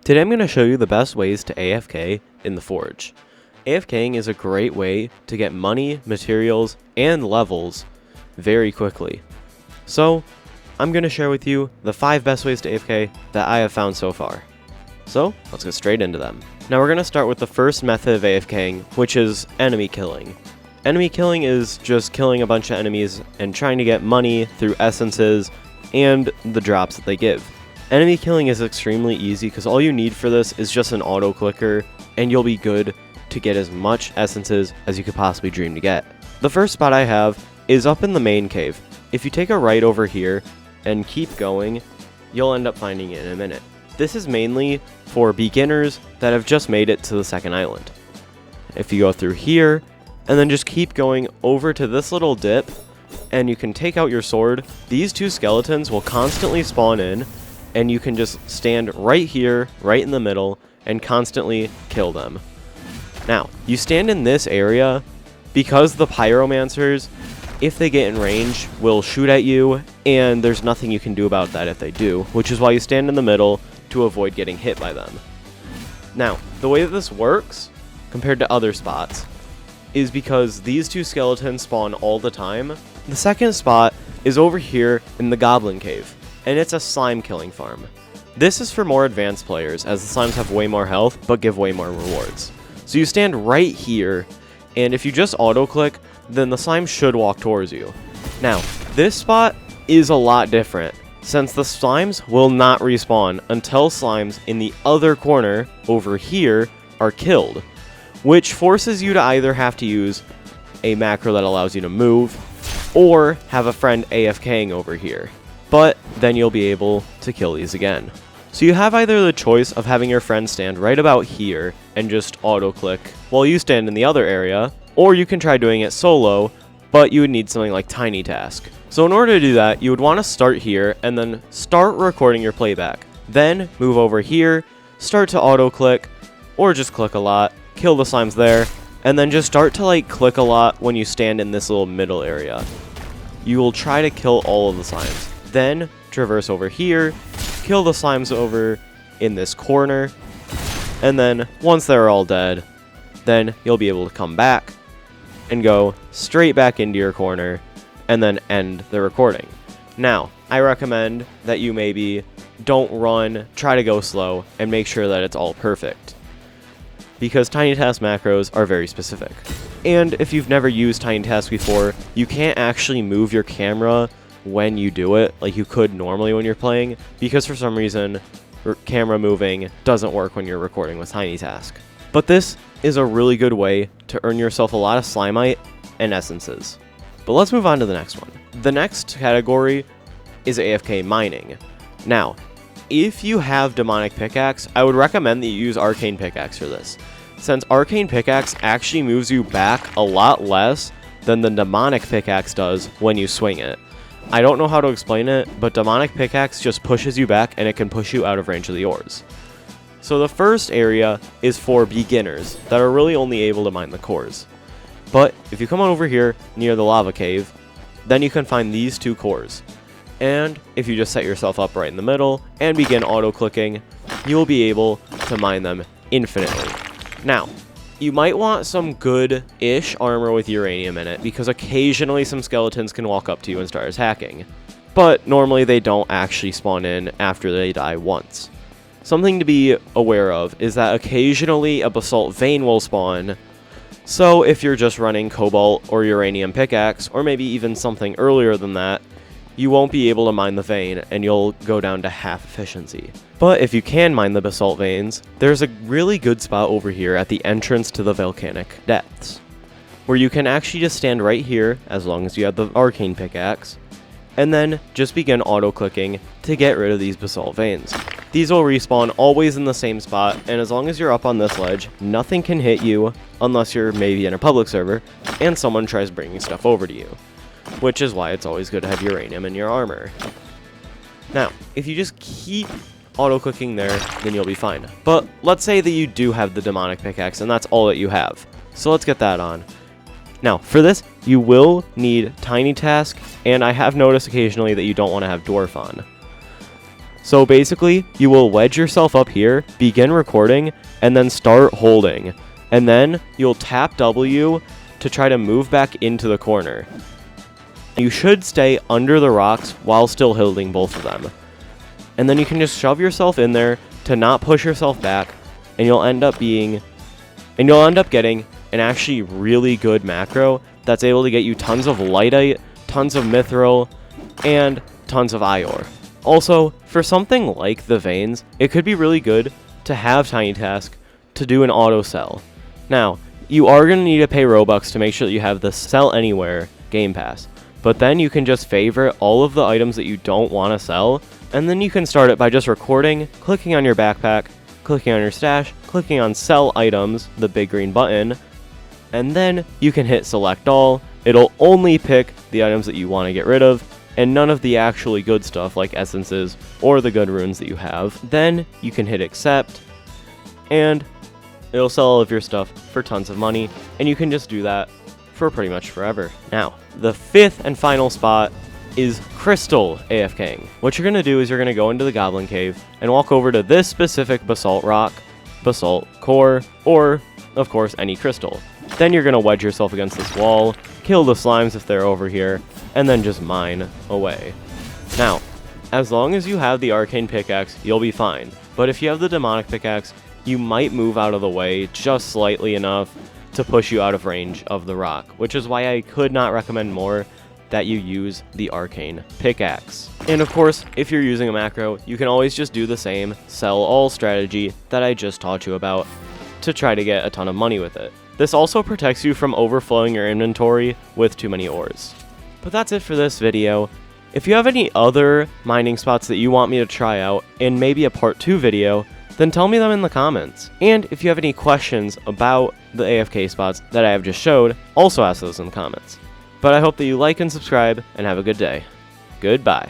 Today I'm going to show you the best ways to AFK in the Forge. AFKing is a great way to get money, materials, and levels very quickly. So I'm going to share with you the 5 best ways to AFK that I have found so far. So let's get straight into them. Now we're going to start with the first method of AFKing, which is enemy killing. Enemy killing is just killing a bunch of enemies and trying to get money through essences and the drops that they give. Enemy killing is extremely easy because all you need for this is just an auto clicker and you'll be good to get as much essences as you could possibly dream to get. The first spot I have is up in the main cave. If you take a right over here and keep going, you'll end up finding it in a minute. This is mainly for beginners that have just made it to the second island. If you go through here and then just keep going over to this little dip and you can take out your sword, these 2 skeletons will constantly spawn in and you can just stand right here, right in the middle, and constantly kill them. Now, you stand in this area because the pyromancers, if they get in range, will shoot at you, and there's nothing you can do about that if they do, which is why you stand in the middle to avoid getting hit by them. Now, the way that this works, compared to other spots, is because these 2 skeletons spawn all the time. The second spot is over here in the Goblin Cave, and it's a slime killing farm. This is for more advanced players, as the slimes have way more health, but give way more rewards. So you stand right here, and if you just auto-click, then the slime should walk towards you. Now, this spot is a lot different, since the slimes will not respawn until slimes in the other corner, over here, are killed, which forces you to either have to use a macro that allows you to move, or have a friend AFKing over here. But then you'll be able to kill these again. So you have either the choice of having your friend stand right about here and just auto-click while you stand in the other area, or you can try doing it solo, but you would need something like Tiny Task. So in order to do that, you would want to start here and then start recording your playback. Then move over here, start to auto-click, or just click a lot, kill the slimes there, and then just start to click a lot when you stand in this little middle area. You will try to kill all of the slimes. Then traverse over here, kill the slimes over in this corner, and then once they're all dead, then you'll be able to come back and go straight back into your corner and then end the recording. Now, I recommend that you maybe don't run, try to go slow, and make sure that it's all perfect, because Tiny Task macros are very specific. And if you've never used Tiny Task before, you can't actually move your camera when you do it like you could normally when you're playing, because for some reason camera moving doesn't work when you're recording with Tiny Task. But this is a really good way to earn yourself a lot of Slimite and essences. But let's move on to the next one. The next category is AFK mining. Now, if you have Demonic Pickaxe, I would recommend that you use Arcane Pickaxe for this, since Arcane Pickaxe actually moves you back a lot less than the Demonic Pickaxe does when you swing it. I don't know how to explain it, but Demonic Pickaxe just pushes you back and it can push you out of range of the ores. So the first area is for beginners that are really only able to mine the cores. But if you come on over here near the lava cave, then you can find these 2 cores. And if you just set yourself up right in the middle and begin auto-clicking, you will be able to mine them infinitely. Now, you might want some good-ish armor with uranium in it, because occasionally some skeletons can walk up to you and start attacking. But normally they don't actually spawn in after they die once. Something to be aware of is that occasionally a basalt vein will spawn, so if you're just running cobalt or uranium pickaxe, or maybe even something earlier than that, you won't be able to mine the vein and you'll go down to half efficiency. But if you can mine the basalt veins, there's a really good spot over here at the entrance to the volcanic depths, where you can actually just stand right here, as long as you have the arcane pickaxe, and then just begin auto-clicking to get rid of these basalt veins. These will respawn always in the same spot, and as long as you're up on this ledge, nothing can hit you unless you're maybe in a public server and someone tries bringing stuff over to you, which is why it's always good to have uranium in your armor. Now, if you just keep auto-clicking there, then you'll be fine. But let's say that you do have the Demonic Pickaxe and that's all that you have. So let's get that on. Now, for this, you will need Tiny Task, and I have noticed occasionally that you don't want to have Dwarf on. So basically, you will wedge yourself up here, begin recording, and then start holding. And then you'll tap W to try to move back into the corner. You should stay under the rocks while still holding both of them. And then you can just shove yourself in there to not push yourself back, and you'll end up getting an actually really good macro that's able to get you tons of lightite, tons of mithril, and tons of ior. Also, for something like the veins, it could be really good to have Tiny Task to do an auto sell. Now, you are going to need to pay Robux to make sure that you have the Sell Anywhere Game Pass, but then you can just favorite all of the items that you don't want to sell, and then you can start it by just recording, clicking on your backpack, clicking on your stash, clicking on Sell Items, the big green button, and then you can hit Select All. It'll only pick the items that you want to get rid of, and none of the actually good stuff like essences or the good runes that you have. Then you can hit Accept, and it'll sell all of your stuff for tons of money, and you can just do that for pretty much forever. Now, the fifth and final spot is Crystal AFKing. What you're going to do is you're going to go into the Goblin Cave and walk over to this specific basalt rock, basalt core, or, of course, any crystal. Then you're going to wedge yourself against this wall, kill the slimes if they're over here, and then just mine away. Now, as long as you have the arcane pickaxe, you'll be fine. But if you have the demonic pickaxe, you might move out of the way just slightly enough to push you out of range of the rock, which is why I could not recommend more that you use the arcane pickaxe. And of course, if you're using a macro, you can always just do the same sell all strategy that I just taught you about to try to get a ton of money with it. This also protects you from overflowing your inventory with too many ores. But that's it for this video. If you have any other mining spots that you want me to try out in maybe a part 2 video, then tell me them in the comments. And if you have any questions about the AFK spots that I have just showed, also ask those in the comments. But I hope that you like and subscribe, and have a good day. Goodbye.